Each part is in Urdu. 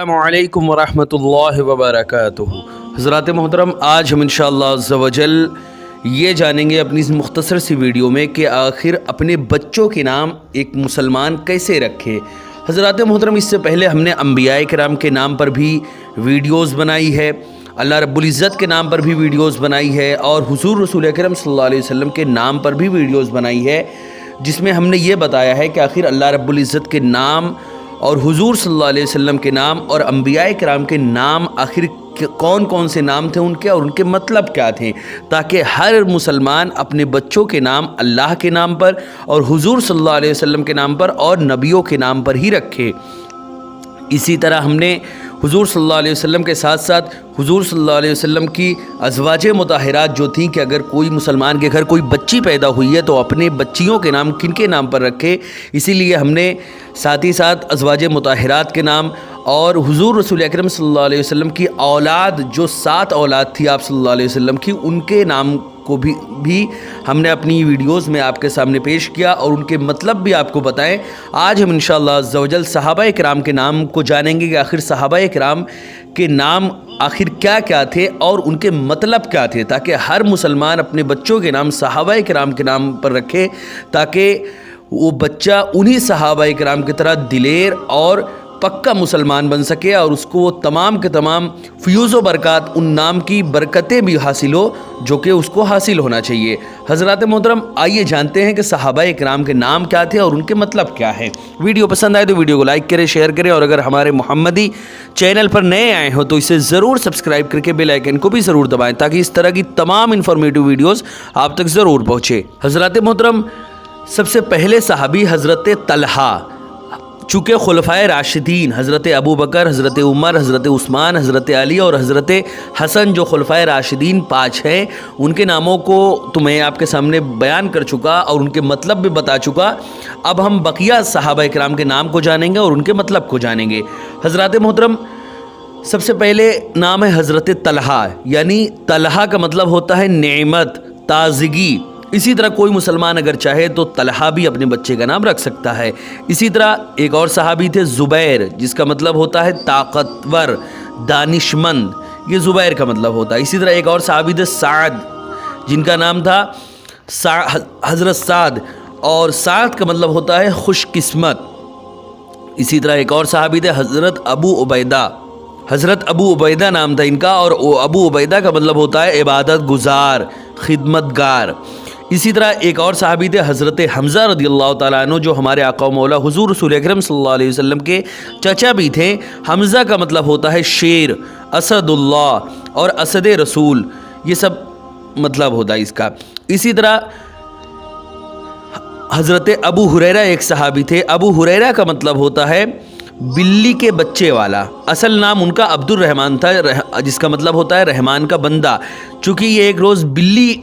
السلام علیکم ورحمۃ اللہ وبرکاتہ۔ حضرات محترم، آج ہم انشاءاللہ عز و جل یہ جانیں گے اپنی اس مختصر سی ویڈیو میں کہ آخر اپنے بچوں کے نام ایک مسلمان کیسے رکھے۔ حضرات محترم، اس سے پہلے ہم نے انبیاء کرام کے نام پر بھی ویڈیوز بنائی ہے، اللہ رب العزت کے نام پر بھی ویڈیوز بنائی ہے، اور حضور رسول اکرم صلی اللہ علیہ وسلم کے نام پر بھی ویڈیوز بنائی ہے، جس میں ہم نے یہ بتایا ہے کہ آخر اللہ رب العزت کے نام اور حضور صلی اللہ علیہ وسلم کے نام اور انبیاء کرام کے نام آخر کون کون سے نام تھے ان کے، اور ان کے مطلب کیا تھے، تاکہ ہر مسلمان اپنے بچوں کے نام اللہ کے نام پر اور حضور صلی اللہ علیہ وسلم کے نام پر اور نبیوں کے نام پر ہی رکھے۔ اسی طرح ہم نے حضور صلی اللہ علیہ وسلم کے ساتھ ساتھ حضور صلی اللہ علیہ وسلم کی ازواج مطہرات جو تھیں کہ اگر کوئی مسلمان کے گھر کوئی بچی پیدا ہوئی ہے تو اپنے بچیوں کے نام کن کے نام پر رکھے، اسی لیے ہم نے ساتھ ہی ساتھ ازواج مطہرات کے نام اور حضور رسول اکرم صلی اللہ علیہ وسلم کی اولاد جو 7 اولاد تھی آپ صلی اللہ علیہ وسلم کی، ان کے نام کو بھی ہم نے اپنی ویڈیوز میں آپ کے سامنے پیش کیا اور ان کے مطلب بھی آپ کو بتائیں۔ آج ہم انشاءاللہ عز و جل صحابہ کرام کے نام کو جانیں گے کہ آخر صحابہ کرام کے نام آخر کیا کیا تھے اور ان کے مطلب کیا تھے، تاکہ ہر مسلمان اپنے بچوں کے نام صحابہ کرام کے نام پر رکھے، تاکہ وہ بچہ انہی صحابہ کرام کی طرح دلیر اور پکا مسلمان بن سکے اور اس کو وہ تمام کے تمام فیوز و برکات، ان نام کی برکتیں بھی حاصل ہو جو کہ اس کو حاصل ہونا چاہیے۔ حضرات محترم، آئیے جانتے ہیں کہ صحابہ کرام کے نام کیا تھے اور ان کے مطلب کیا ہے۔ ویڈیو پسند آئے تو ویڈیو کو لائک کریں، شیئر کریں، اور اگر ہمارے محمدی چینل پر نئے آئے ہو تو اسے ضرور سبسکرائب کر کے بیل آئیکن کو بھی ضرور دبائیں تاکہ اس طرح کی تمام انفارمیٹیو ویڈیوز آپ تک ضرور پہنچے۔ حضرات محترم، سب سے پہلے صحابی حضرت طلحہ، چونکہ خلفائے راشدین حضرت ابو بکر، حضرت عمر، حضرت عثمان، حضرت علی اور حضرت حسن جو خلفائے راشدین 5 ہیں، ان کے ناموں کو تو میں آپ کے سامنے بیان کر چکا اور ان کے مطلب بھی بتا چکا۔ اب ہم بقیہ صحابہ کرام کے نام کو جانیں گے اور ان کے مطلب کو جانیں گے۔ حضرات محترم، سب سے پہلے نام ہے حضرت طلحہ، یعنی طلحہ کا مطلب ہوتا ہے نعمت، تازگی۔ اسی طرح کوئی مسلمان اگر چاہے تو طلحہ بھی اپنے بچے کا نام رکھ سکتا ہے۔ اسی طرح ایک اور صحابی تھے زبیر، جس کا مطلب ہوتا ہے طاقتور، دانشمند، یہ زبیر کا مطلب ہوتا ہے۔ اسی طرح ایک اور صحابی تھے سعد، جن کا نام تھا حضرت سعد، اور سعد کا مطلب ہوتا ہے خوش قسمت۔ اسی طرح ایک اور صحابی تھے حضرت ابو عبیدہ، حضرت ابو عبیدہ نام تھا ان کا، اور ابو عبیدہ کا مطلب ہوتا ہے عبادت گزار، خدمت گار۔ اسی طرح ایک اور صحابی تھے حضرت حمزہ رضی اللہ تعالیٰ عنہ، جو ہمارے آقا و مولا حضور رسول اکرم صلی اللہ علیہ وسلم کے چچا بھی تھے۔ حمزہ کا مطلب ہوتا ہے شیر، اسد اللہ اور اسد رسول، یہ سب مطلب ہوتا ہے اس کا۔ اسی طرح حضرت ابو ہریرہ ایک صحابی تھے، ابو ہریرہ کا مطلب ہوتا ہے بلی کے بچے والا۔ اصل نام ان کا عبد الرحمن تھا، جس کا مطلب ہوتا ہے رحمان کا بندہ۔ چونکہ یہ ایک روز بلی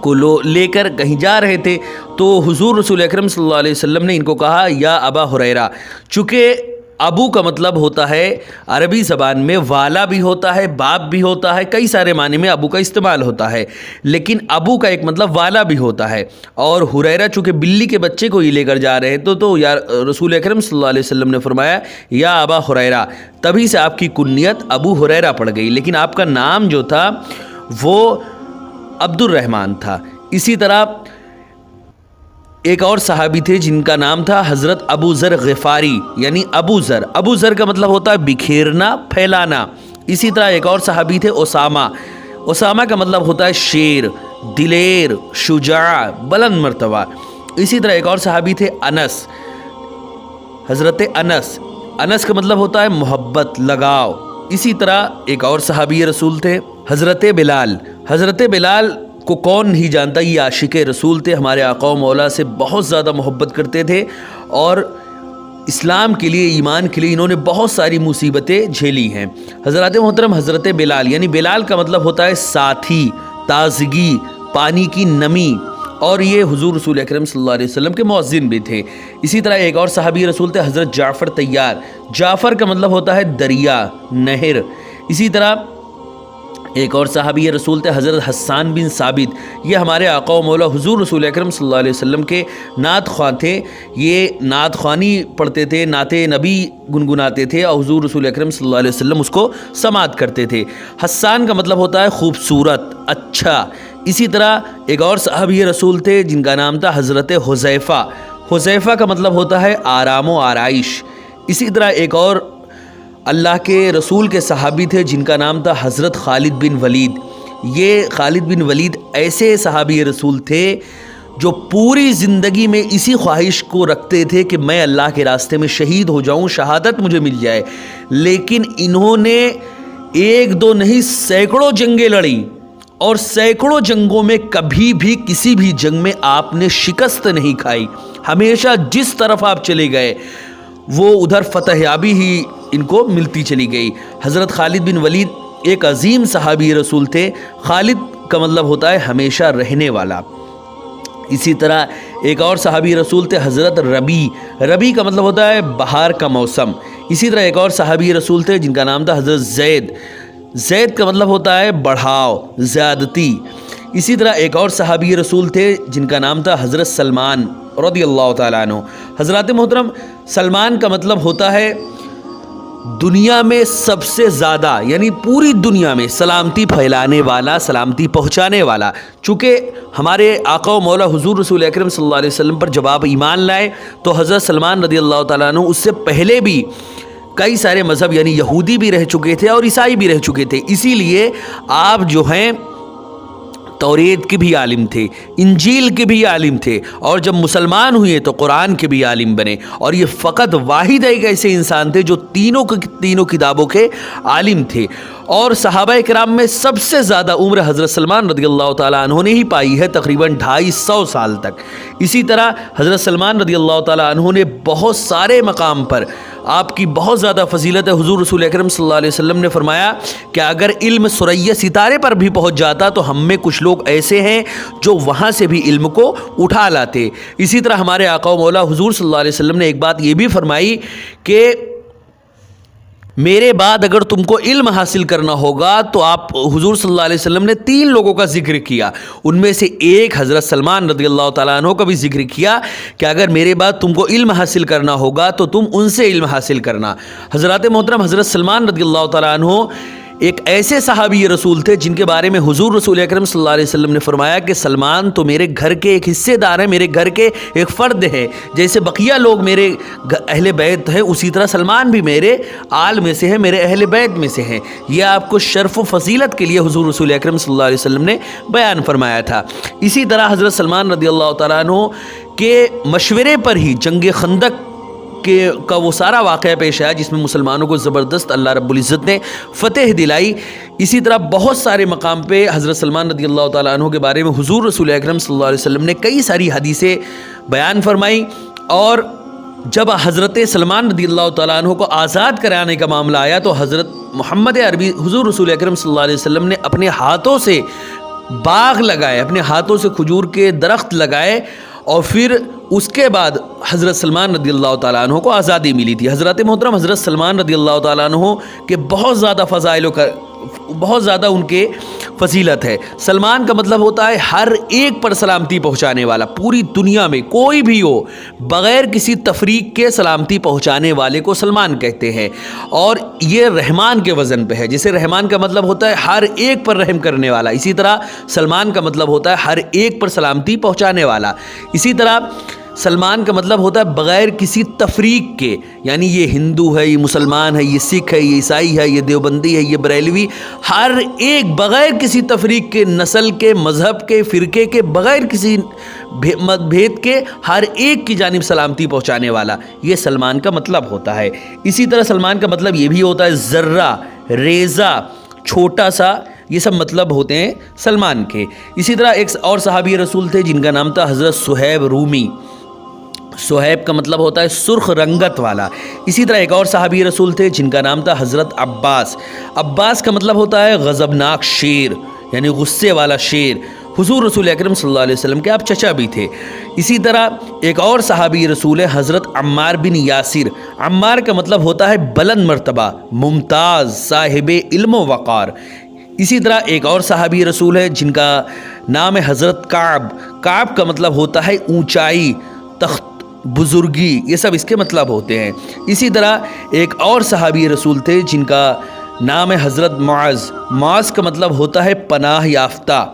کو لے کر کہیں جا رہے تھے تو حضور رسول اکرم صلی اللہ علیہ وسلم نے ان کو کہا یا ابا ہریرہ۔ چونکہ ابو کا مطلب ہوتا ہے عربی زبان میں والا بھی ہوتا ہے، باپ بھی ہوتا ہے، کئی سارے معنی میں ابو کا استعمال ہوتا ہے، لیکن ابو کا ایک مطلب والا بھی ہوتا ہے۔ اور ہریرہ چونکہ بلی کے بچے کو ہی لے کر جا رہے تو یا رسول اکرم صلی اللہ علیہ وسلم نے فرمایا یا ابا ہریرہ، تبھی سے آپ کی کنیت ابو ہریرہ پڑ گئی، لیکن آپ کا نام جو تھا وہ عبد الرحمن تھا۔ اسی طرح ایک اور صحابی تھے جن کا نام تھا حضرت ابو ذر غفاری، یعنی ابو ذر۔ ابو ذر کا مطلب ہوتا ہے بکھیرنا، پھیلانا۔ اسی طرح ایک اور صحابی تھے اسامہ، اسامہ کا مطلب ہوتا ہے شیر، دلیر، شجاع، بلند مرتبہ۔ اسی طرح ایک اور صحابی تھے انس، حضرت انس، انس کا مطلب ہوتا ہے محبت، لگاؤ۔ اسی طرح ایک اور صحابی رسول تھے حضرت بلال، حضرت بلال کو کون نہیں جانتا، یہ عاشق رسول تھے، ہمارے آقا و مولا سے بہت زیادہ محبت کرتے تھے، اور اسلام کے لیے، ایمان کے لیے انہوں نے بہت ساری مصیبتیں جھیلی ہیں۔ حضرات محترم، حضرت بلال، یعنی بلال کا مطلب ہوتا ہے ساتھی، تازگی، پانی کی نمی، اور یہ حضور رسول اکرم صلی اللہ علیہ وسلم کے مؤذن بھی تھے۔ اسی طرح ایک اور صحابی رسول تھے حضرت جعفر طیار، جعفر کا مطلب ہوتا ہے دریا، نہر۔ اسی طرح ایک اور صحابی رسول تھے حضرت حسان بن ثابت، یہ ہمارے آقا و مولا حضور رسول اکرم صلی اللہ علیہ وسلم کے نعت خواں تھے۔ یہ نعت خوانی پڑھتے تھے، نعت نبی گنگناتے تھے اور حضور رسول اکرم صلی اللہ علیہ وسلم اس کو سماعت کرتے تھے۔ حسان کا مطلب ہوتا ہے خوبصورت، اچھا۔ اسی طرح ایک اور صحابی رسول تھے جن کا نام تھا حضرت حذیفہ۔ حذیفہ کا مطلب ہوتا ہے آرام و آرائش۔ اسی طرح ایک اور اللہ کے رسول کے صحابی تھے جن کا نام تھا حضرت خالد بن ولید۔ یہ خالد بن ولید ایسے صحابی رسول تھے جو پوری زندگی میں اسی خواہش کو رکھتے تھے کہ میں اللہ کے راستے میں شہید ہو جاؤں، شہادت مجھے مل جائے، لیکن انہوں نے ایک دو نہیں سینکڑوں جنگیں لڑیں، اور سینکڑوں جنگوں میں کبھی بھی کسی بھی جنگ میں آپ نے شکست نہیں کھائی۔ ہمیشہ جس طرف آپ چلے گئے وہ ادھر فتح یابی ہی ان کو ملتی چلی گئی۔ حضرت خالد بن ولید ایک عظیم صحابی رسول تھے۔ خالد کا مطلب ہوتا ہے ہمیشہ رہنے والا۔ اسی طرح ایک اور صحابی رسول تھے حضرت ربی۔ ربی کا مطلب ہوتا ہے بہار کا موسم۔ اسی طرح ایک اور صحابی رسول تھے جن کا نام تھا حضرت زید۔ زید کا مطلب ہوتا ہے بڑھاؤ، زیادتی۔ اسی طرح ایک اور صحابی رسول تھے جن کا نام تھا حضرت سلمان رضی اللہ تعالیٰ عنہ۔ حضرات محترم، سلمان کا مطلب ہوتا ہے دنیا میں سب سے زیادہ، یعنی پوری دنیا میں سلامتی پھیلانے والا، سلامتی پہنچانے والا۔ چونکہ ہمارے آقا و مولا حضور رسول اکرم صلی اللہ علیہ وسلم پر جب آپ ایمان لائے تو حضرت سلمان رضی اللہ تعالیٰ عنہ اس سے پہلے بھی کئی سارے مذہب یعنی یہودی بھی رہ چکے تھے اور عیسائی بھی رہ چکے تھے، اسی لیے آپ جو ہیں توریت کے بھی عالم تھے، انجیل کے بھی عالم تھے، اور جب مسلمان ہوئے تو قرآن کے بھی عالم بنے۔ اور یہ فقط واحد ایک ایسے انسان تھے جو تینوں کتابوں کے عالم تھے۔ اور صحابہ کرام میں سب سے زیادہ عمر حضرت سلمان رضی اللہ تعالیٰ عنہ نے ہی پائی ہے، تقریباً 250 سال تک۔ اسی طرح حضرت سلمان رضی اللہ تعالیٰ عنہ نے بہت سارے مقام پر آپ کی بہت زیادہ فضیلت ہے۔ حضور رسول اکرم صلی اللہ علیہ وسلم نے فرمایا کہ اگر علم ثریا ستارے پر بھی پہنچ جاتا تو ہم میں کچھ لوگ ایسے ہیں جو وہاں سے بھی علم کو اٹھا لاتے۔ اسی طرح ہمارے آقا و مولا حضور صلی اللہ علیہ وسلم نے ایک بات یہ بھی فرمائی کہ میرے بعد اگر تم کو علم حاصل کرنا ہوگا تو آپ، حضور صلی اللہ علیہ وسلم نے 3 لوگوں کا ذکر کیا، ان میں سے ایک حضرت سلمان رضی اللہ تعالیٰ عنہ کا بھی ذکر کیا کہ اگر میرے بعد تم کو علم حاصل کرنا ہوگا تو تم ان سے علم حاصل کرنا۔ حضرات محترم، حضرت سلمان رضی اللہ تعالیٰ عنہ ایک ایسے صحابی رسول تھے جن کے بارے میں حضور رسول اکرم صلی اللہ علیہ وسلم نے فرمایا کہ سلمان تو میرے گھر کے ایک حصے دار ہیں، میرے گھر کے ایک فرد ہے، جیسے بقیہ لوگ میرے اہل بیت ہیں اسی طرح سلمان بھی میرے آل میں سے ہیں، میرے اہل بیت میں سے ہیں۔ یہ آپ کو شرف و فضیلت کے لیے حضور رسول اکرم صلی اللہ علیہ وسلم نے بیان فرمایا تھا۔ اسی طرح حضرت سلمان رضی اللہ تعالیٰ عنہ کے مشورے پر ہی جنگ خندق کا وہ سارا واقعہ پیش آیا جس میں مسلمانوں کو زبردست اللہ رب العزت نے فتح دلائی۔ اسی طرح بہت سارے مقام پہ حضرت سلمان رضی اللہ تعالیٰ عنہ کے بارے میں حضور رسول اکرم صلی اللہ علیہ وسلم نے کئی ساری حدیثیں بیان فرمائی، اور جب حضرت سلمان رضی اللہ تعالیٰ عنہ کو آزاد کرانے کا معاملہ آیا تو حضرت محمد عربی حضور رسول اکرم صلی اللہ علیہ وسلم نے اپنے ہاتھوں سے باغ لگائے، اپنے ہاتھوں سے کھجور کے درخت لگائے، اور پھر اس کے بعد حضرت سلمان رضی اللہ تعالیٰ عنہ کو آزادی ملی تھی۔ حضرت محترم، حضرت سلمان رضی اللہ تعالیٰ عنہ کے بہت زیادہ فضائل کا بہت زیادہ ان کے فضیلت ہے۔ سلمان کا مطلب ہوتا ہے ہر ایک پر سلامتی پہنچانے والا، پوری دنیا میں کوئی بھی ہو بغیر کسی تفریق کے سلامتی پہنچانے والے کو سلمان کہتے ہیں، اور یہ رحمان کے وزن پہ ہے۔ جیسے رحمان کا مطلب ہوتا ہے ہر ایک پر رحم کرنے والا، اسی طرح سلمان کا مطلب ہوتا ہے ہر ایک پر سلامتی پہنچانے والا۔ اسی طرح سلمان کا مطلب ہوتا ہے بغیر کسی تفریق کے، یعنی یہ ہندو ہے، یہ مسلمان ہے، یہ سکھ ہے، یہ عیسائی ہے، یہ دیوبندی ہے، یہ بریلوی، ہر ایک بغیر کسی تفریق کے، نسل کے، مذہب کے، فرقے کے، بغیر کسی بھید کے ہر ایک کی جانب سلامتی پہنچانے والا، یہ سلمان کا مطلب ہوتا ہے۔ اسی طرح سلمان کا مطلب یہ بھی ہوتا ہے ذرہ، ریزہ، چھوٹا سا، یہ سب مطلب ہوتے ہیں سلمان کے۔ اسی طرح ایک اور صحابی رسول تھے جن کا نام تھا حضرت صہیب رومی۔ صہیب کا مطلب ہوتا ہے سرخ رنگت والا۔ اسی طرح ایک اور صحابی رسول تھے جن کا نام تھا حضرت عباس۔ عباس کا مطلب ہوتا ہے غضبناک شیر، یعنی غصے والا شیر۔ حضور رسول اکرم صلی اللہ علیہ وسلم کے آپ چچا بھی تھے۔ اسی طرح ایک اور صحابی رسول ہے حضرت عمار بن یاسر۔ عمار کا مطلب ہوتا ہے بلند مرتبہ، ممتاز، صاحب علم و وقار۔ اسی طرح ایک اور صحابی رسول ہے جن کا نام ہے حضرت کعب. کعب کا مطلب ہوتا ہے اونچائی, تخت, بزرگی, یہ سب اس کے مطلب ہوتے ہیں. اسی طرح ایک اور صحابی رسول تھے جن کا نام ہے حضرت معاذ. معاذ کا مطلب ہوتا ہے پناہ یافتہ.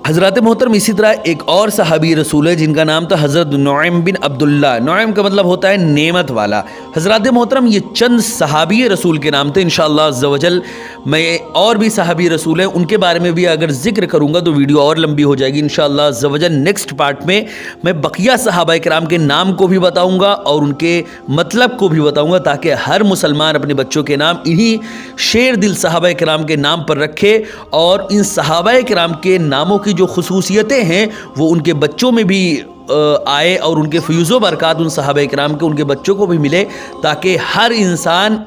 حضرات محترم اسی طرح ایک اور صحابی رسول ہے جن کا نام تھا حضرت نعیم بن عبداللہ. نعیم کا مطلب ہوتا ہے نعمت والا. حضرات محترم یہ چند صحابی رسول کے نام تھے. انشاءاللہ عز و جل میں اور بھی صحابی رسول ہیں ان کے بارے میں بھی اگر ذکر کروں گا تو ویڈیو اور لمبی ہو جائے گی. انشاءاللہ عز و جل نیکسٹ پارٹ میں میں بقیہ صحابہ کرام کے نام کو بھی بتاؤں گا اور ان کے مطلب کو بھی بتاؤں گا تاکہ ہر مسلمان اپنے بچوں کے نام انہی شیر دل صحابہ کرام کے نام پر رکھے اور ان صحابہ کرام کے ناموں کی جو خصوصیتیں ہیں وہ ان کے بچوں میں بھی آئے اور ان کے فیوز و برکات ان صحابہ کرام کے ان کے بچوں کو بھی ملے تاکہ ہر انسان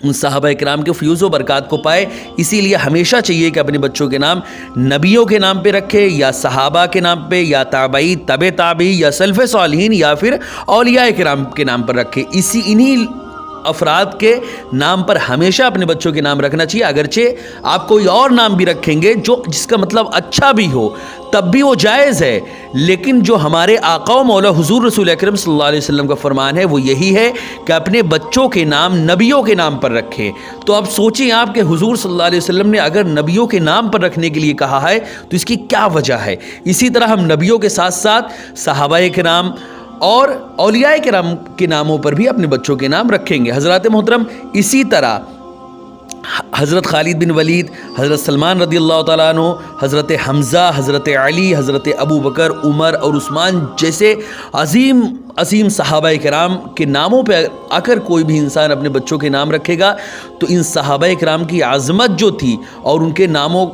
ان صحابہ کرام کے فیوز و برکات کو پائے. اسی لیے ہمیشہ چاہیے کہ اپنے بچوں کے نام نبیوں کے نام پہ رکھے یا صحابہ کے نام پہ یا تابعی, تبع تابعی یا سلف صالحین یا پھر اولیاء کرام کے نام پر رکھے. انہی افراد کے نام پر ہمیشہ اپنے بچوں کے نام رکھنا چاہیے. اگرچہ آپ کوئی اور نام بھی رکھیں گے جس کا مطلب اچھا بھی ہو تب بھی وہ جائز ہے, لیکن جو ہمارے آقا و مولا حضور رسول اکرم صلی اللہ علیہ وسلم کا فرمان ہے وہ یہی ہے کہ اپنے بچوں کے نام نبیوں کے نام پر رکھیں. تو اب سوچیں آپ کہ حضور صلی اللہ علیہ وسلم نے اگر نبیوں کے نام پر رکھنے کے لیے کہا ہے تو اس کی کیا وجہ ہے. اسی طرح ہم نبیوں کے ساتھ ساتھ صحابہ کرام اور اولیاء کرام کے ناموں پر بھی اپنے بچوں کے نام رکھیں گے. حضرات محترم اسی طرح حضرت خالد بن ولید, حضرت سلمان رضی اللہ تعالیٰ عنہ, حضرت حمزہ, حضرت علی, حضرت ابو بکر, عمر اور عثمان جیسے عظیم صحابہ کرام کے ناموں پہ اگر کوئی بھی انسان اپنے بچوں کے نام رکھے گا تو ان صحابہ کرام کی عظمت جو تھی اور ان کے ناموں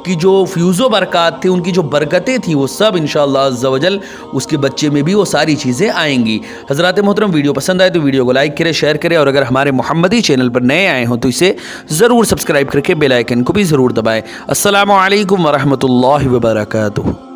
کی جو فیوز و برکات تھی, ان کی جو برکتیں تھیں وہ سب انشاءاللہ عز و جل اس کے بچے میں بھی وہ ساری چیزیں آئیں گی. حضرات محترم ویڈیو پسند آئے تو ویڈیو کو لائک کریں, شیئر کریں اور اگر ہمارے محمدی چینل پر نئے آئے ہوں تو اسے ضرور سبسکرائب کر کے بیل آئیکن کو بھی ضرور دبائیں. السلام علیکم ورحمۃ اللہ وبرکاتہ.